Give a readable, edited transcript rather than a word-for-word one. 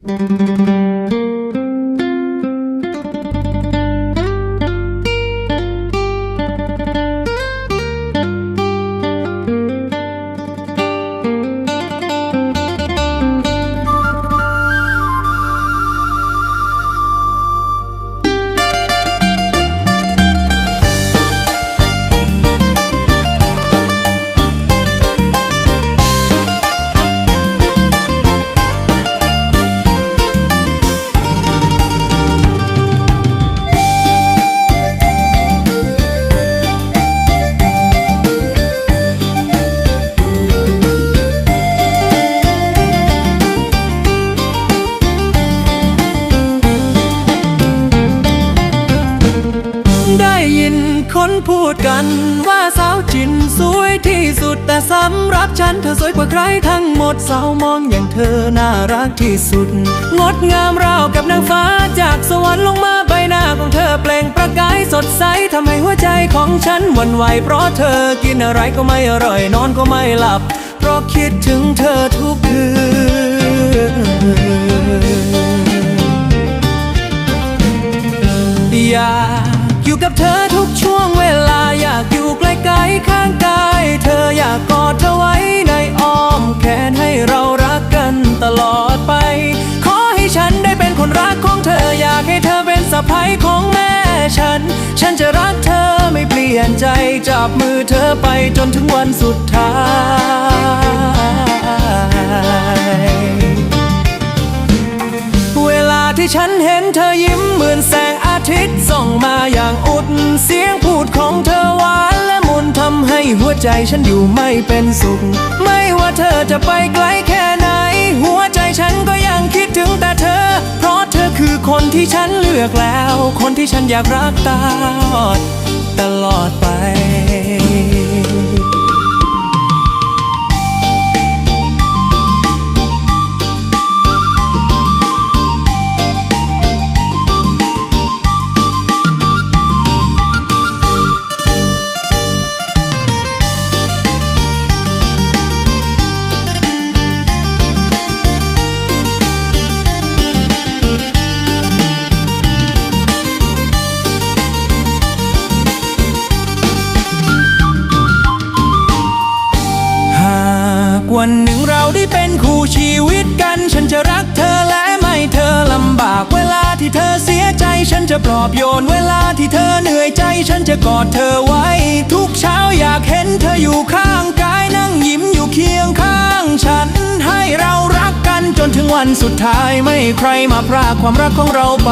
ได้ยินคนพูดกันว่าสาวจินสวยที่สุดแต่สำหรับฉันเธอสวยกว่าใครทั้งหมดสาวมองอย่างเธอน่ารักที่สุดงดงามราวกับนางฟ้าจากสวรรค์ลงมาใบหน้าของเธอเปล่งประกายสดใสทำให้หัวใจของฉันหวั่นไหวเพราะเธอกินอะไรก็ไม่อร่อยนอนก็ไม่หลับเพราะคิดถึงเธอทุกคืนอยากอยู่กับเธอทุกช่วงเวลาอยากอยู่ใกล้ๆข้างกายเธออยากกอดเธอไว้ในอ้อมแขนให้เรารักกันตลอดไปขอให้ฉันได้เป็นคนรักของเธออยากให้เธอเป็นสะใภ้ของแม่ฉันจะรักเธอไม่เปลี่ยนใจจับมือเธอไปจนถึงวันสุดท้ายเวลาที่ฉันเห็นเธอยิ้มเหมือนแสงอาทิตย์ส่องมาอย่างอุดเสียงพูดของเธอหวานและมนต์ทำให้หัวใจฉันอยู่ไม่เป็นสุขไม่ว่าเธอจะไปไกลแค่ไหนหัวใจฉันก็ยังคิดถึงแต่เธอเพราะเธอคือคนที่ฉันเลือกแล้วคนที่ฉันอยากรักตลอดไปวันหนึ่งเราได้เป็นคู่ชีวิตกันฉันจะรักเธอและไม่เธอลำบากเวลาที่เธอเสียใจฉันจะปลอบโยนเวลาที่เธอเหนื่อยใจฉันจะกอดเธอไว้ทุกเช้าอยากเห็นเธออยู่ข้างกายนั่งยิ้มอยู่เคียงข้างฉันให้เรารักกันจนถึงวันสุดท้ายไม่ใครมาพรากความรักของเราไป